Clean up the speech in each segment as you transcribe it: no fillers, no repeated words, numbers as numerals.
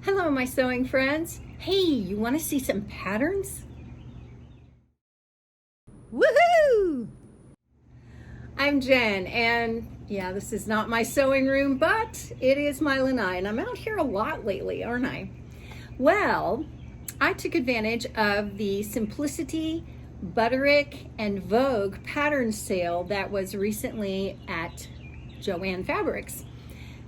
Hello, my sewing friends. Hey, you want to see some patterns? Woohoo! I'm Jen, and yeah, this is not my sewing room, but it is my lanai, and I'm out here a lot lately, aren't I? Well, I took advantage of the Simplicity, Butterick, and Vogue pattern sale that was recently at Joann Fabrics.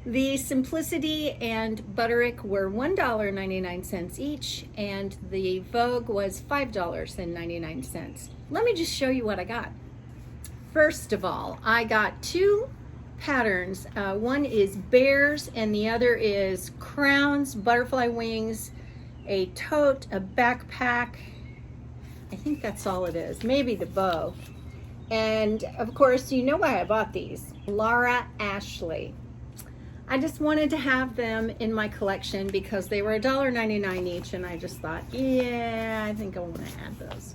The Simplicity and Butterick were $1.99 each, and the Vogue was $5.99. Let me just show you what I got. First of all, I got two patterns. One is bears and the other is crowns, butterfly wings, a tote, a backpack. I think that's all it is. Maybe the bow. And of course, you know why I bought these. Laura Ashley. I just wanted to have them in my collection because they were $1.99 each, and I just thought, yeah, I think I want to add those.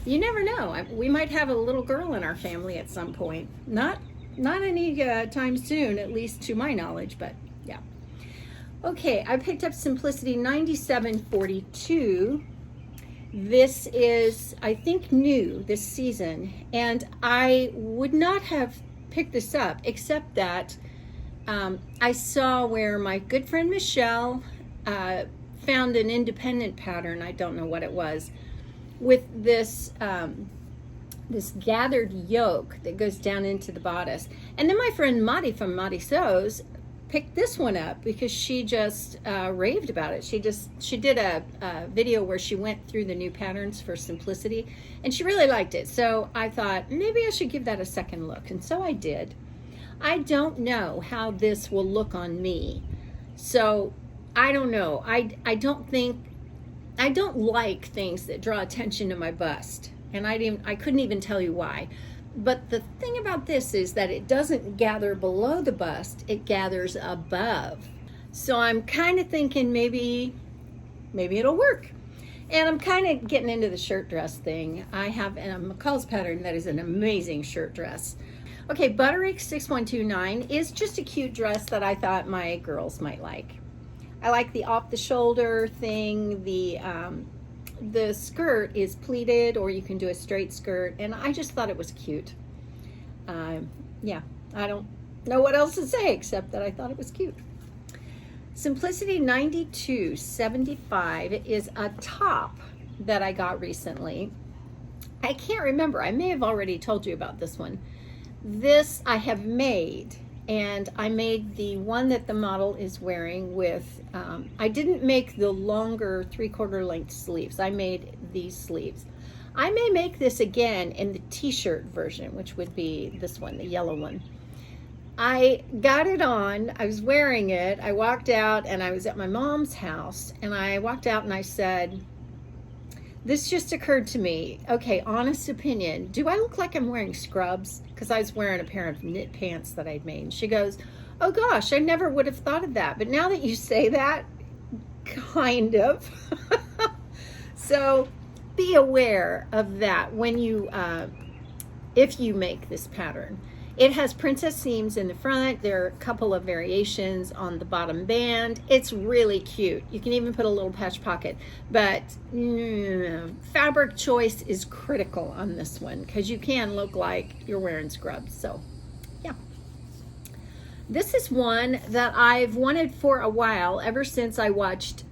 You never know. We might have a little girl in our family at some point. Not any time soon, at least to my knowledge, but yeah. Okay, I picked up Simplicity 9742. This is, I think, new this season, and I would not have picked this up except that I saw where my good friend Michelle found an independent pattern, I don't know what it was, with this this gathered yoke that goes down into the bodice. And then my friend Madi from Madi Sews picked this one up because she just raved about it. She did a video where she went through the new patterns for Simplicity, and she really liked it. So I thought maybe I should give that a second look, and so I did. I don't know how this will look on me, so I don't know. I don't like things that draw attention to my bust, and I couldn't even tell you why. But the thing about this is that it doesn't gather below the bust, it gathers above. So I'm kind of thinking maybe it'll work. And I'm kind of getting into the shirt dress thing. I have a McCall's pattern that is an amazing shirt dress. Okay, Butterick 6129 is just a cute dress that I thought my girls might like. I like the off-the-shoulder thing. The skirt is pleated, or you can do a straight skirt, and I just thought it was cute. Yeah, I don't know what else to say except that I thought it was cute. Simplicity 9275 is a top that I got recently. I can't remember. I may have already told you about this one. This I have made, and I made the one that the model is wearing with, I didn't make the longer 3/4 length sleeves. I made these sleeves. I may make this again in the t-shirt version, which would be this one, the yellow one. I got it on, I was wearing it, I walked out, and I was at my mom's house, and I walked out and I said, this just occurred to me. Okay, honest opinion. Do I look like I'm wearing scrubs? Because I was wearing a pair of knit pants that I'd made. And she goes, oh gosh, I never would have thought of that. But now that you say that, kind of. So be aware of that when you, if you make this pattern. It has princess seams in the front. There are a couple of variations on the bottom band. It's really cute. You can even put a little patch pocket, but fabric choice is critical on this one because you can look like you're wearing scrubs. So yeah. This is one that I've wanted for a while, ever since I watched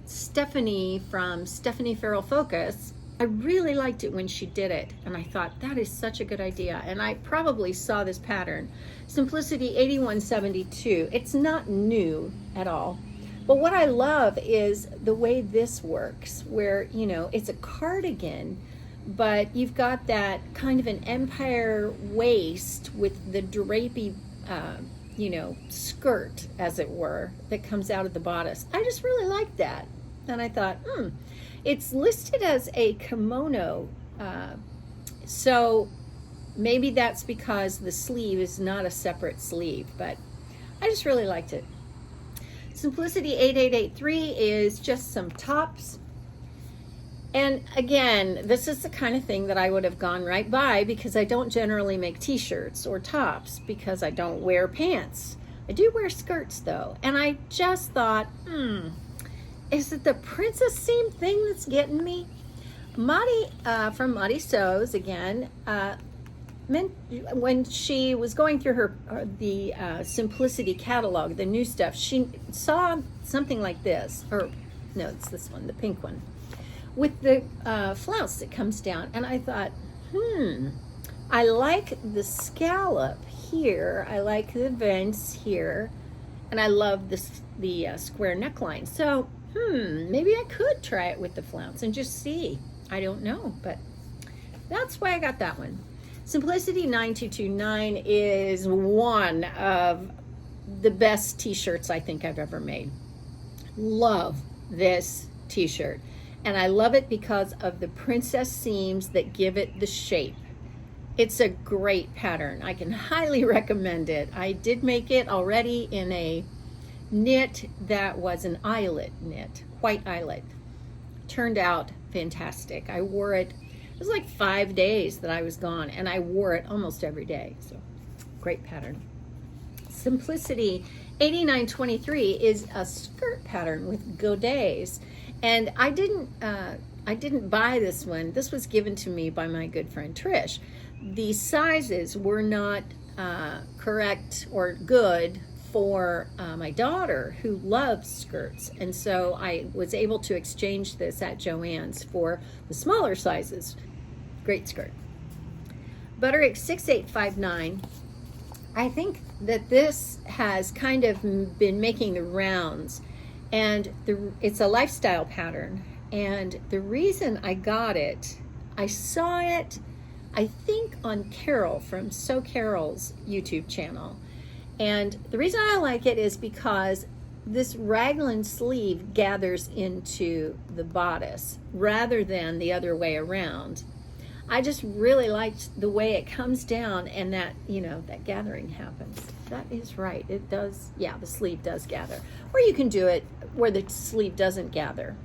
Stephanie from Stephanie Farrell Focus. I really liked it when she did it, and I thought that is such a good idea, and I probably saw this pattern. Simplicity 8172. It's not new at all, but what I love is the way this works, where, you know, it's a cardigan, but you've got that kind of an empire waist with the drapey, you know, skirt, as it were, that comes out of the bodice. I just really like that, and I thought, it's listed as a kimono, so maybe that's because the sleeve is not a separate sleeve, but I just really liked it. Simplicity 8883 is just some tops. And again, this is the kind of thing that I would have gone right by because I don't generally make t-shirts or tops because I don't wear pants. I do wear skirts though. And I just thought, is it the princess seam thing that's getting me? Madi from Madi Sews again, when she was going through the Simplicity catalog, the new stuff, she saw something like this, or no, it's this one, the pink one, with the flounce that comes down, and I thought, I like the scallop here, I like the vents here, and I love the square neckline. So maybe I could try it with the flounce and just see. I don't know, but that's why I got that one. Simplicity 9229 is one of the best t-shirts I think I've ever made. Love this t-shirt. And I love it because of the princess seams that give it the shape. It's a great pattern. I can highly recommend it. I did make it already in a knit that was an eyelet knit, white eyelet. Turned out fantastic. I wore it, it was like 5 days that I was gone, and I wore it almost every day. So great pattern. Simplicity 8923 is a skirt pattern with godets, and I didn't buy this one. This was given to me by my good friend Trish. The sizes were not correct or good for my daughter, who loves skirts, and so I was able to exchange this at Joann's for the smaller sizes. Great skirt. Butterick 6859. I think that this has kind of been making the rounds, and it's a lifestyle pattern, and the reason I got it, I saw it, I think, on Carol from So Carol's YouTube channel. And the reason I like it is because this raglan sleeve gathers into the bodice rather than the other way around. I just really liked the way it comes down, and that, that gathering happens. That is right. It does. Yeah, the sleeve does gather. Or you can do it where the sleeve doesn't gather.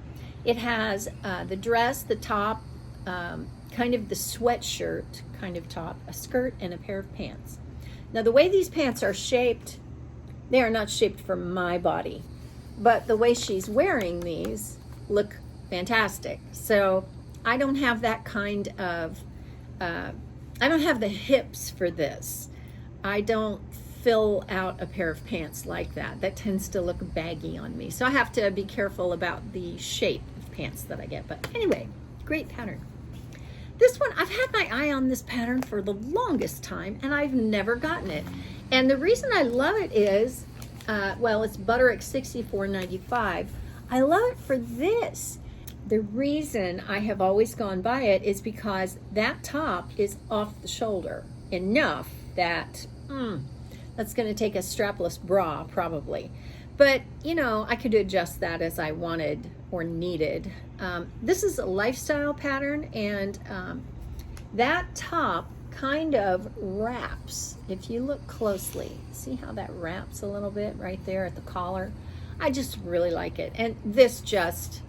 It has the dress, the top, kind of the sweatshirt kind of top, a skirt, and a pair of pants. Now, the way these pants are shaped, they are not shaped for my body, but the way she's wearing these look fantastic. So I don't have that kind of, I don't have the hips for this. I don't fill out a pair of pants like that. That tends to look baggy on me. So I have to be careful about the shape of pants that I get. But anyway, great pattern. This one, I've had my eye on this pattern for the longest time, and I've never gotten it. And the reason I love it is, well, it's Butterick 6495. I love it for this. The reason I have always gone by it is because that top is off the shoulder enough that that's going to take a strapless bra probably. But, I could adjust that as I wanted or needed. This is a lifestyle pattern, and that top kind of wraps. If you look closely, see how that wraps a little bit right there at the collar? I just really like it. And this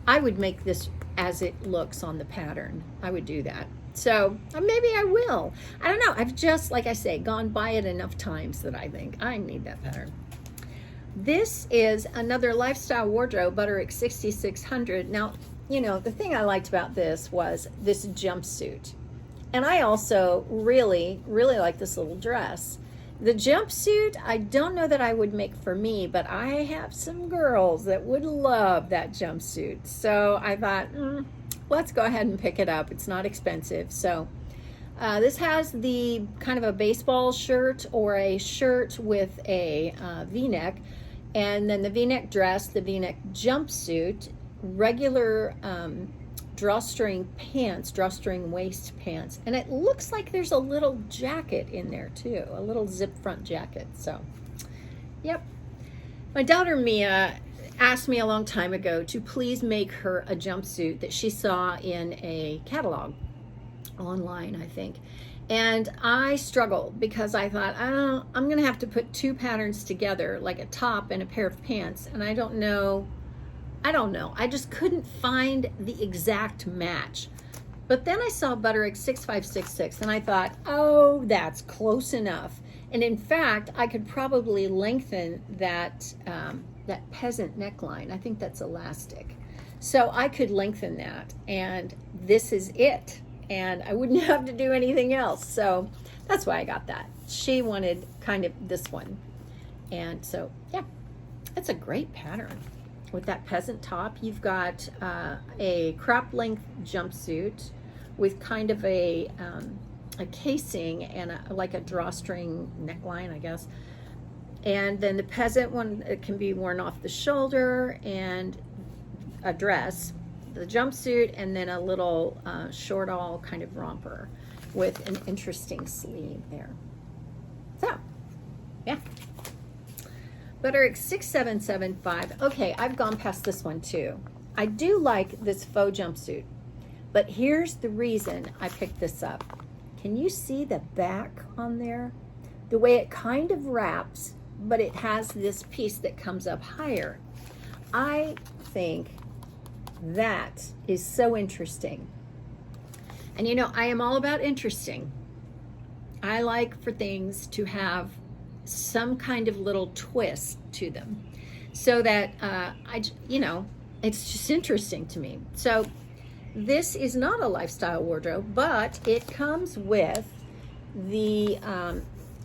I would make this as it looks on the pattern. I would do that. So maybe I will. I don't know. I've just, like I say, gone by it enough times that I think I need that pattern. This is another lifestyle wardrobe, Butterick 6600. Now, the thing I liked about this was this jumpsuit. And I also really, really like this little dress. The jumpsuit, I don't know that I would make for me, but I have some girls that would love that jumpsuit. So I thought, let's go ahead and pick it up. It's not expensive. So this has the kind of a baseball shirt or a shirt with a V-neck, and then the V-neck dress, the V-neck jumpsuit, regular drawstring pants, drawstring waist pants, and it looks like there's a little jacket in there too, a little zip front jacket. So, yep. My daughter Mia asked me a long time ago to please make her a jumpsuit that she saw in a catalog online, I think. And I struggled because I thought, I'm gonna have to put two patterns together, like a top and a pair of pants, and I don't know. I just couldn't find the exact match. But then I saw Butterick 6566, and I thought, oh, that's close enough. And in fact, I could probably lengthen that that peasant neckline. I think that's elastic. So I could lengthen that, and this is it. And I wouldn't have to do anything else. So that's why I got that. She wanted kind of this one. And so, yeah, it's a great pattern. With that peasant top, you've got a crop length jumpsuit with kind of a casing and like a drawstring neckline, I guess. And then the peasant one, it can be worn off the shoulder, and a dress, the jumpsuit, and then a little short all kind of romper with an interesting sleeve there. So, yeah. Butterick 6775. Okay, I've gone past this one too. I do like this faux jumpsuit, but here's the reason I picked this up. Can you see the back on there? The way it kind of wraps, but it has this piece that comes up higher. I think that is so interesting. And you know, I am all about interesting. I like for things to have some kind of little twist to them, so that you know, it's just interesting to me. So this is not a lifestyle wardrobe, but it comes with the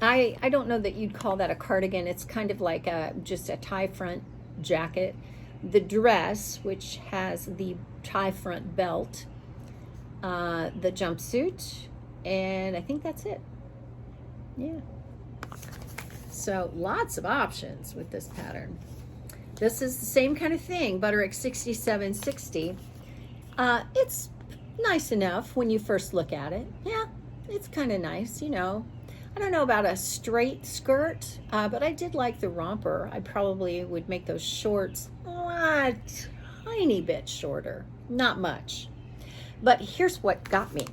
I don't know that you'd call that a cardigan. It's kind of like just a tie front jacket. The dress, which has the tie front belt, the jumpsuit, and I think that's it. Yeah. So lots of options with this pattern. This is the same kind of thing, Butterick 6760. It's nice enough when you first look at it. Yeah, it's kind of nice, you know. I don't know about a straight skirt, but I did like the romper. I probably would make those shorts a tiny bit shorter, not much. But here's what got me.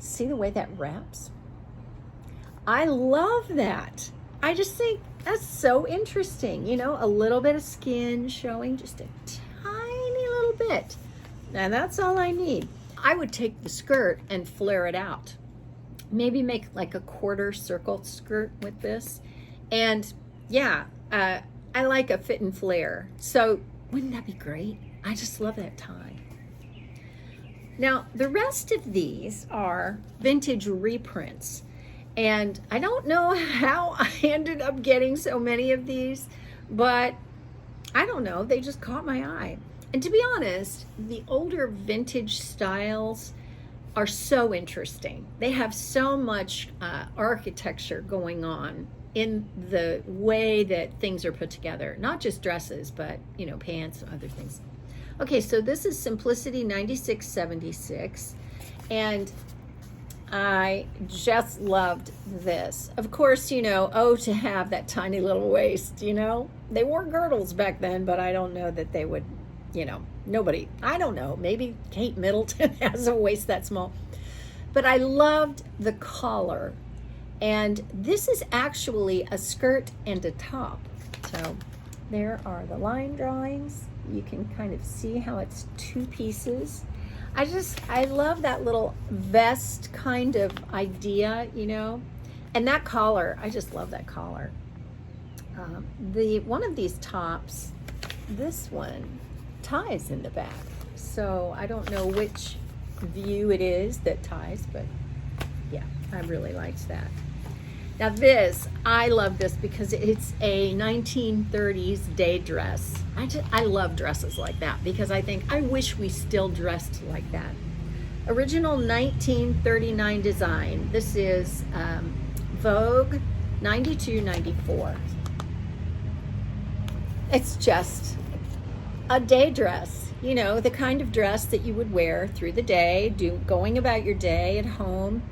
See the way that wraps? I love that. I just think that's so interesting. You know, a little bit of skin showing, just a tiny little bit. And that's all I need. I would take the skirt and flare it out. Maybe make like a quarter circle skirt with this. And yeah, I like a fit and flare. So wouldn't that be great? I just love that tie. Now, the rest of these are vintage reprints. And I don't know how I ended up getting so many of these, but I don't know, they just caught my eye. And to be honest, the older vintage styles are so interesting. They have so much architecture going on in the way that things are put together. Not just dresses, but you know, pants and other things. Okay, so this is Simplicity 9676, and I just loved this. Of course, you know, oh, to have that tiny little waist, you know. They wore girdles back then, but I don't know that they would, you know, nobody, I don't know, maybe Kate Middleton has a waist that small. But I loved the collar. And this is actually a skirt and a top. So there are the line drawings. You can kind of see how it's two pieces. I love that little vest kind of idea, you know, and that collar, I just love that collar. One of these tops, this one ties in the back. So I don't know which view it is that ties, but yeah, I really liked that. Now this, I love this because it's a 1930s day dress. I love dresses like that because I think, I wish we still dressed like that. Original 1939 design. This is Vogue 92-94. It's just a day dress, you know, the kind of dress that you would wear through the day, going about your day at home.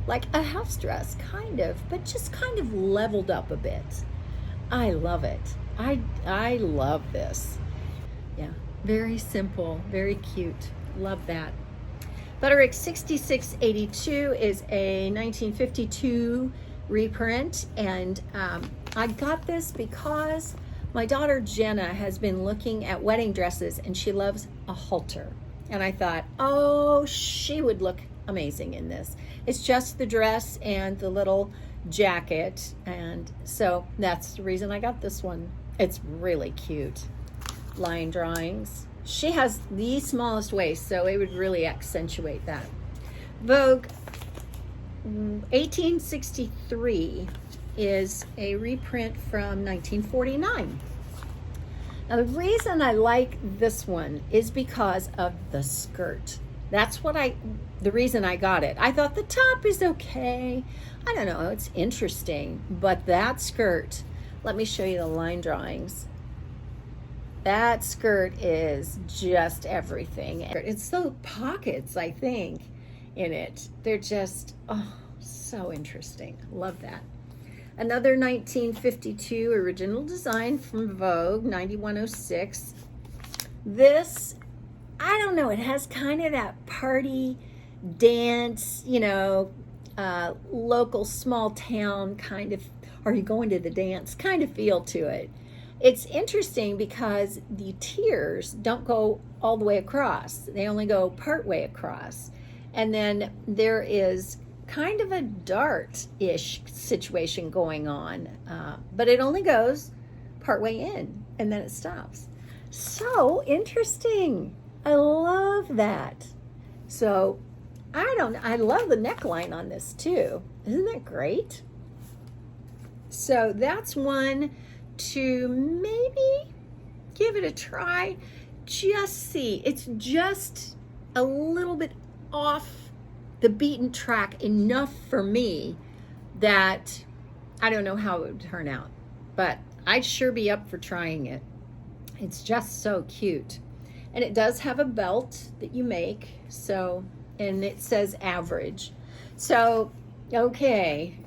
Like a house dress, kind of, but just kind of leveled up a bit. I love it. I love this. Yeah, very simple, very cute. Love that. Butterick 6682 is a 1952 reprint, and I got this because my daughter Jenna has been looking at wedding dresses, and she loves a halter. And I thought, oh, she would look amazing in this. It's just the dress and the little jacket, and so that's the reason I got this one. It's really cute. Line drawings. She has the smallest waist, so it would really accentuate that. Vogue 1863 is a reprint from 1949. Now, the reason I like this one is because of the skirt. That's the reason I got it. I thought the top is okay. I don't know, it's interesting, but that skirt, let me show you the line drawings. That skirt is just everything. It's the pockets, I think, in it. They're just, oh, so interesting. Love that. Another 1952 original design from Vogue, 9106. This, I don't know, it has kind of that party dance, you know, local small town kind of, are you going to the dance kind of feel to it. It's interesting because the tiers don't go all the way across. They only go part way across. And then there is kind of a dart-ish situation going on, but it only goes part way in and then it stops. So interesting. I love that. So I love the neckline on this too. Isn't that great? So that's one to maybe give it a try. Just see. It's just a little bit off the beaten track enough for me that I don't know how it would turn out, but I'd sure be up for trying it. It's just so cute. And it does have a belt that you make, so, and it says average. So, okay,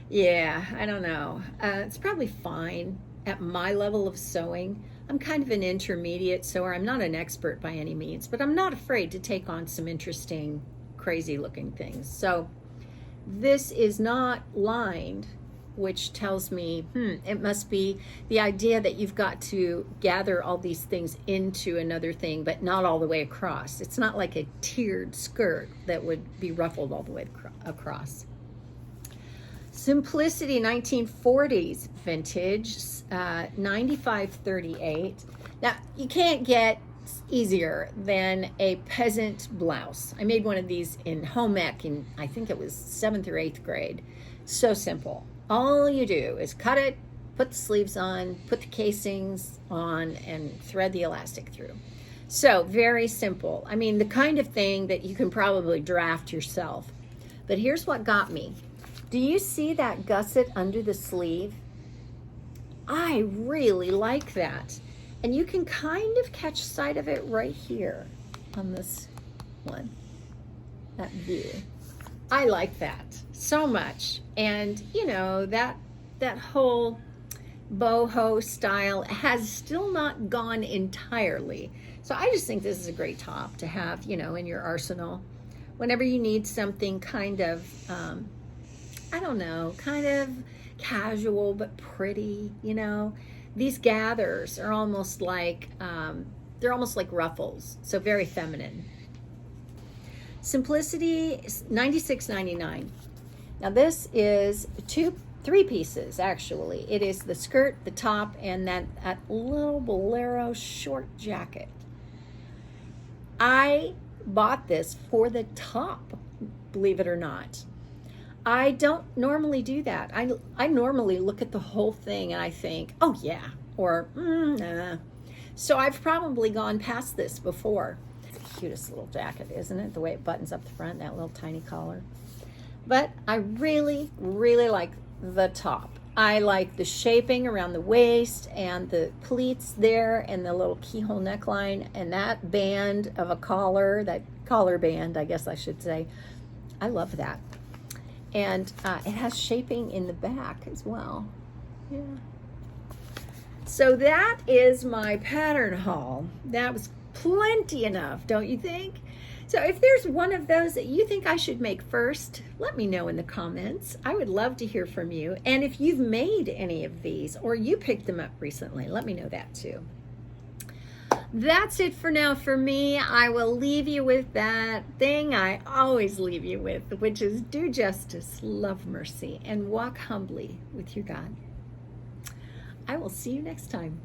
yeah, I don't know. It's probably fine at my level of sewing. I'm kind of an intermediate sewer. I'm not an expert by any means, but I'm not afraid to take on some interesting, crazy looking things. So this is not lined, which tells me, it must be the idea that you've got to gather all these things into another thing, but not all the way across. It's not like a tiered skirt that would be ruffled all the way across. Simplicity 1940s vintage, 9538. Now, you can't get easier than a peasant blouse. I made one of these in home ec in, I think it was 7th or 8th grade. So simple. All you do is cut it, put the sleeves on, put the casings on, and thread the elastic through. So very simple. I mean, the kind of thing that you can probably draft yourself. But here's what got me. Do you see that gusset under the sleeve? I really like that. And you can kind of catch sight of it right here on this one, that view. I like that so much. And you know, that whole boho style has still not gone entirely. So I just think this is a great top to have, you know, in your arsenal whenever you need something kind of, I don't know, kind of casual but pretty, you know. These gathers are almost like, they're almost like ruffles, so very feminine. Simplicity, $96.99. Now this is three pieces actually. It is the skirt, the top, and that little bolero short jacket. I bought this for the top, believe it or not. I don't normally do that. I normally look at the whole thing and I think, oh yeah, or nah. So I've probably gone past this before. It's the cutest little jacket, isn't it? The way it buttons up the front, that little tiny collar. But I really, really like the top. I like the shaping around the waist and the pleats there and the little keyhole neckline and that band of a collar, that collar band, I guess I should say. I love that. And it has shaping in the back as well. Yeah. So that is my pattern haul. That was plenty enough, don't you think? So if there's one of those that you think I should make first, let me know in the comments. I would love to hear from you. And if you've made any of these or you picked them up recently, let me know that too. That's it for now for me. I will leave you with that thing I always leave you with, which is do justice, love mercy, and walk humbly with your God. I will see you next time.